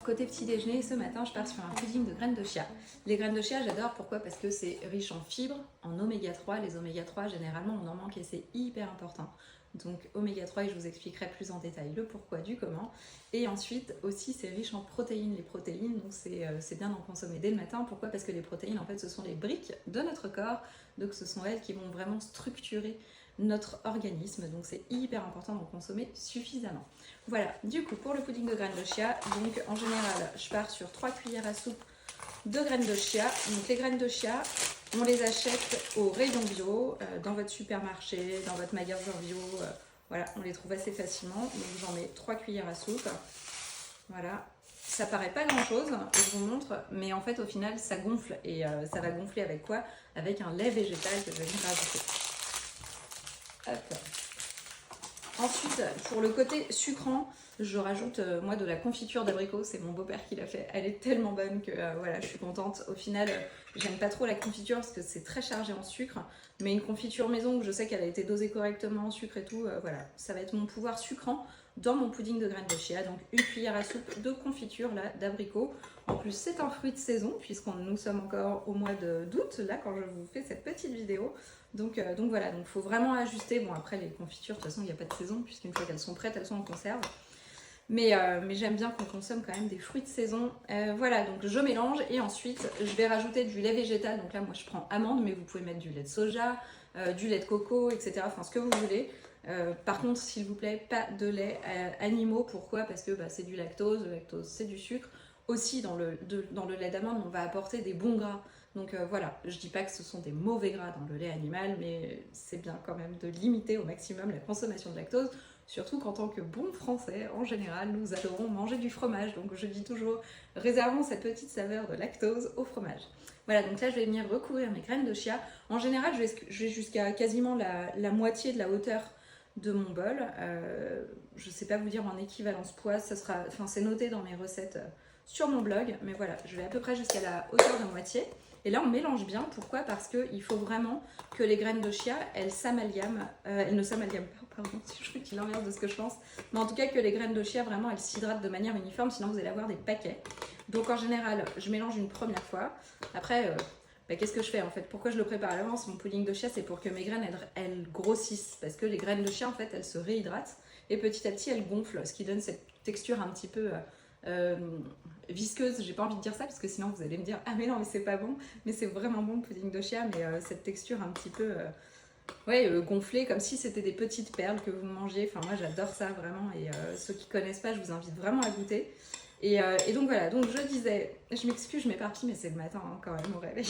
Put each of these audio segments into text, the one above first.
Côté petit déjeuner, ce matin, je pars sur un pudding de graines de chia. Les graines de chia, j'adore. Pourquoi? Parce que c'est riche en fibres, en oméga 3. Les oméga 3, généralement, on en manque et c'est hyper important. Donc oméga 3, et je vous expliquerai plus en détail le pourquoi du comment. Et ensuite, aussi, c'est riche en protéines. Les protéines, donc c'est bien d'en consommer dès le matin. Pourquoi? Parce que les protéines, en fait, ce sont les briques de notre corps. Donc ce sont elles qui vont vraiment structurer notre organisme, donc c'est hyper important d'en consommer suffisamment. Voilà, du coup pour le pudding de graines de chia, donc en général je pars sur 3 cuillères à soupe de graines de chia. Donc les graines de chia, on les achète au rayon bio, dans votre supermarché, dans votre magasin bio, voilà, on les trouve assez facilement. Donc j'en mets 3 cuillères à soupe, voilà. Ça paraît pas grand chose, je vous montre, mais en fait au final ça gonfle et ça va gonfler avec quoi? Avec un lait végétal que je vais venir rajouter. Hop. Ensuite, pour le côté sucrant, je rajoute moi de la confiture d'abricot. C'est mon beau-père qui l'a fait. Elle est tellement bonne que voilà, je suis contente. Au final, j'aime pas trop la confiture parce que c'est très chargé en sucre. Mais une confiture maison où je sais qu'elle a été dosée correctement en sucre et tout, voilà, ça va être mon pouvoir sucrant dans mon pudding de graines de chia. Donc une cuillère à soupe de confiture là d'abricot. En plus, c'est un fruit de saison puisqu'on nous sommes encore au mois d'août là quand je vous fais cette petite vidéo. Donc voilà, donc faut vraiment ajuster. Bon après les confitures, de toute façon il n'y a pas de saison puisqu'une fois qu'elles sont prêtes, elles sont en conserve. Mais j'aime bien qu'on consomme quand même des fruits de saison. Voilà, donc je mélange et ensuite je vais rajouter du lait végétal. Donc là moi je prends amande, mais vous pouvez mettre du lait de soja, du lait de coco, etc. Enfin ce que vous voulez. Par contre s'il vous plaît, pas de lait animaux. Pourquoi? Parce que c'est du lactose, le lactose c'est du sucre. Aussi dans le lait d'amande on va apporter des bons gras. Donc voilà, je dis pas que ce sont des mauvais gras dans le lait animal, mais c'est bien quand même de limiter au maximum la consommation de lactose, surtout qu'en tant que bons Français, en général, nous adorons manger du fromage. Donc je dis toujours, réservons cette petite saveur de lactose au fromage. Voilà, donc là je vais venir recouvrir mes graines de chia. En général, je vais jusqu'à quasiment la moitié de la hauteur de mon bol. Je sais pas vous dire en équivalence poids, c'est noté dans mes recettes sur mon blog, mais voilà, je vais à peu près jusqu'à la hauteur de moitié. Et là, on mélange bien. Pourquoi? Parce qu'il faut vraiment que les graines de chia, elles s'amalgament. Elles ne s'amalgament pas, pardon, je dis l'inverse de ce que je pense. Mais en tout cas, que les graines de chia, vraiment, elles s'hydratent de manière uniforme. Sinon, vous allez avoir des paquets. Donc, en général, je mélange une première fois. Après, qu'est-ce que je fais en fait? Pourquoi je le prépare à l'avance? Mon pudding de chia, c'est pour que mes graines, elles grossissent. Parce que les graines de chia, en fait, elles se réhydratent. Et petit à petit, elles gonflent. Ce qui donne cette texture un petit peu... visqueuse, j'ai pas envie de dire ça parce que sinon vous allez me dire ah mais non mais c'est pas bon, mais c'est vraiment bon le pudding de chia, mais cette texture un petit peu gonflée comme si c'était des petites perles que vous mangiez. Enfin moi j'adore ça vraiment, et ceux qui connaissent pas, je vous invite vraiment à goûter. Et donc voilà, donc je disais, je m'excuse, je m'éparpille, mais c'est le matin hein, quand même au réveil.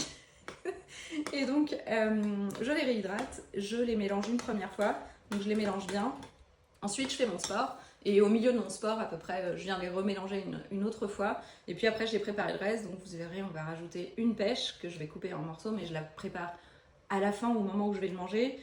Et donc je les réhydrate, je les mélange une première fois, donc je les mélange bien. Ensuite je fais mon sport. Et au milieu de mon sport, à peu près, je viens les remélanger une autre fois. Et puis après, j'ai préparé le reste. Donc vous verrez, on va rajouter une pêche que je vais couper en morceaux, mais je la prépare à la fin, au moment où je vais le manger.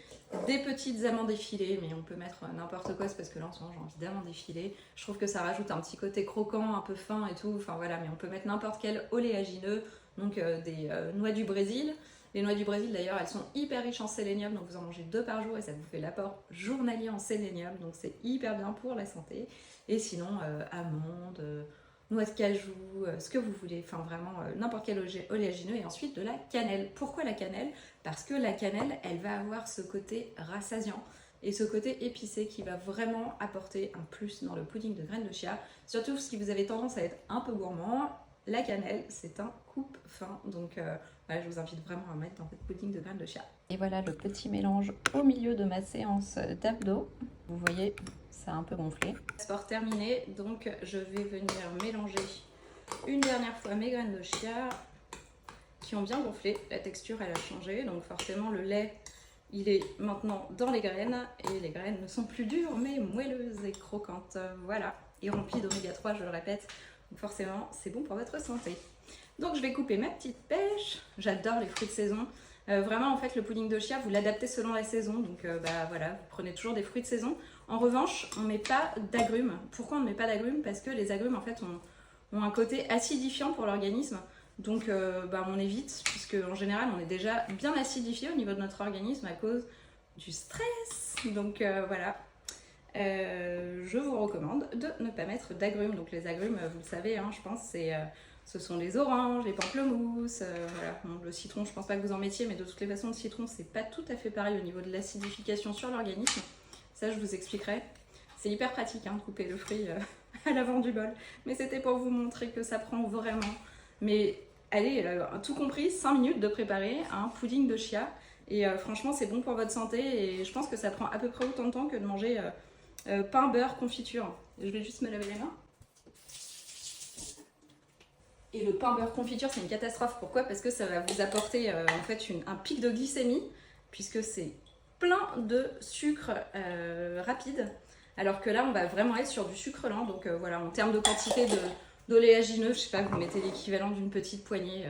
Des petites amandes effilées, mais on peut mettre n'importe quoi, c'est parce que là, en ce moment, j'ai envie d'amandes effilées. Je trouve que ça rajoute un petit côté croquant, un peu fin et tout. Enfin voilà, mais on peut mettre n'importe quel oléagineux, donc des noix du Brésil. Les noix du Brésil d'ailleurs, elles sont hyper riches en sélénium, donc vous en mangez 2 par jour et ça vous fait l'apport journalier en sélénium, donc c'est hyper bien pour la santé. Et sinon, amandes, noix de cajou, ce que vous voulez, enfin vraiment n'importe quel oléagineux. Et ensuite de la cannelle. Pourquoi la cannelle? Parce que la cannelle, elle va avoir ce côté rassasiant et ce côté épicé qui va vraiment apporter un plus dans le pudding de graines de chia. Surtout si vous avez tendance à être un peu gourmand, la cannelle, c'est un coupe-faim. Donc voilà, je vous invite vraiment à mettre dans votre pudding de graines de chia. Et voilà le petit mélange au milieu de ma séance d'abdos. Vous voyez, ça a un peu gonflé. Sport terminé, donc je vais venir mélanger une dernière fois mes graines de chia qui ont bien gonflé. La texture, elle a changé, donc forcément le lait, il est maintenant dans les graines et les graines ne sont plus dures mais moelleuses et croquantes. Voilà, et remplies d'oméga 3, je le répète. Donc forcément, c'est bon pour votre santé. Donc je vais couper ma petite pêche. J'adore les fruits de saison. Vraiment, en fait, le pudding de chia, vous l'adaptez selon la saison. Donc voilà, vous prenez toujours des fruits de saison. En revanche, on ne met pas d'agrumes. Pourquoi on ne met pas d'agrumes? Parce que les agrumes, en fait, ont un côté acidifiant pour l'organisme. Donc on évite, puisque en général, on est déjà bien acidifié au niveau de notre organisme à cause du stress. Donc voilà. je vous recommande de ne pas mettre d'agrumes. Donc les agrumes, vous le savez, hein, je pense, ce sont les oranges, les pamplemousses, voilà. Bon, le citron, je pense pas que vous en mettiez, mais de toutes les façons, le citron, c'est pas tout à fait pareil au niveau de l'acidification sur l'organisme. Ça, je vous expliquerai. C'est hyper pratique, hein, de couper le fruit à l'avant du bol. Mais c'était pour vous montrer que ça prend vraiment. Mais allez, tout compris, 5 minutes de préparer un pudding de chia. Et franchement, c'est bon pour votre santé. Et je pense que ça prend à peu près autant de temps que de manger pain, beurre, confiture. Je vais juste me laver les mains. Et le pain beurre confiture, c'est une catastrophe. Pourquoi? Parce que ça va vous apporter en fait un pic de glycémie, puisque c'est plein de sucre rapide. Alors que là, on va vraiment être sur du sucre lent. Donc voilà, en termes de quantité d'oléagineux, je sais pas, vous mettez l'équivalent d'une petite poignée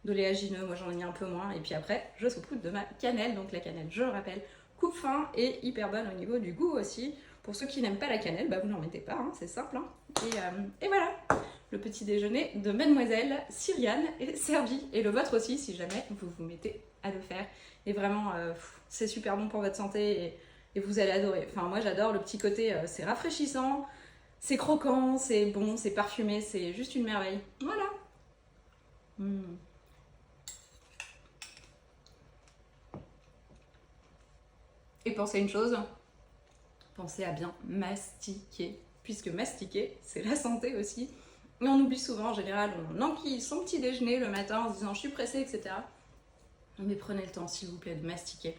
d'oléagineux. Moi, j'en ai mis un peu moins. Et puis après, je saupoudre de ma cannelle. Donc la cannelle, je le rappelle, coupe fin et hyper bonne au niveau du goût aussi. Pour ceux qui n'aiment pas la cannelle, bah vous n'en mettez pas, hein, c'est simple. Hein. Et voilà, le petit déjeuner de Mademoiselle Cyriane est servi. Et le vôtre aussi, si jamais vous vous mettez à le faire. Et vraiment, c'est super bon pour votre santé et vous allez adorer. Enfin, moi, j'adore le petit côté, c'est rafraîchissant, c'est croquant, c'est bon, c'est parfumé, c'est juste une merveille. Voilà. Et pensez une chose, pensez à bien mastiquer, puisque mastiquer, c'est la santé aussi. Et on oublie souvent, en général, on enquille son petit déjeuner le matin en se disant je suis pressée, etc. Mais prenez le temps, s'il vous plaît, de mastiquer.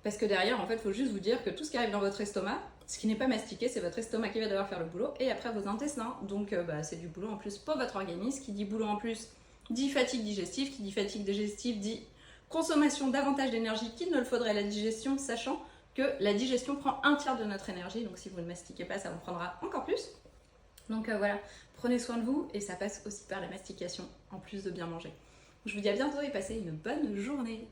Parce que derrière, en fait, il faut juste vous dire que tout ce qui arrive dans votre estomac, ce qui n'est pas mastiqué, c'est votre estomac qui va devoir faire le boulot, et après vos intestins. Donc c'est du boulot en plus pour votre organisme. Qui dit boulot en plus dit fatigue digestive, qui dit fatigue digestive dit consommation davantage d'énergie qu'il ne le faudrait à la digestion, sachant que la digestion prend un tiers de notre énergie, donc si vous ne mastiquez pas, ça en prendra encore plus. Donc voilà, prenez soin de vous, et ça passe aussi par la mastication, en plus de bien manger. Je vous dis à bientôt et passez une bonne journée.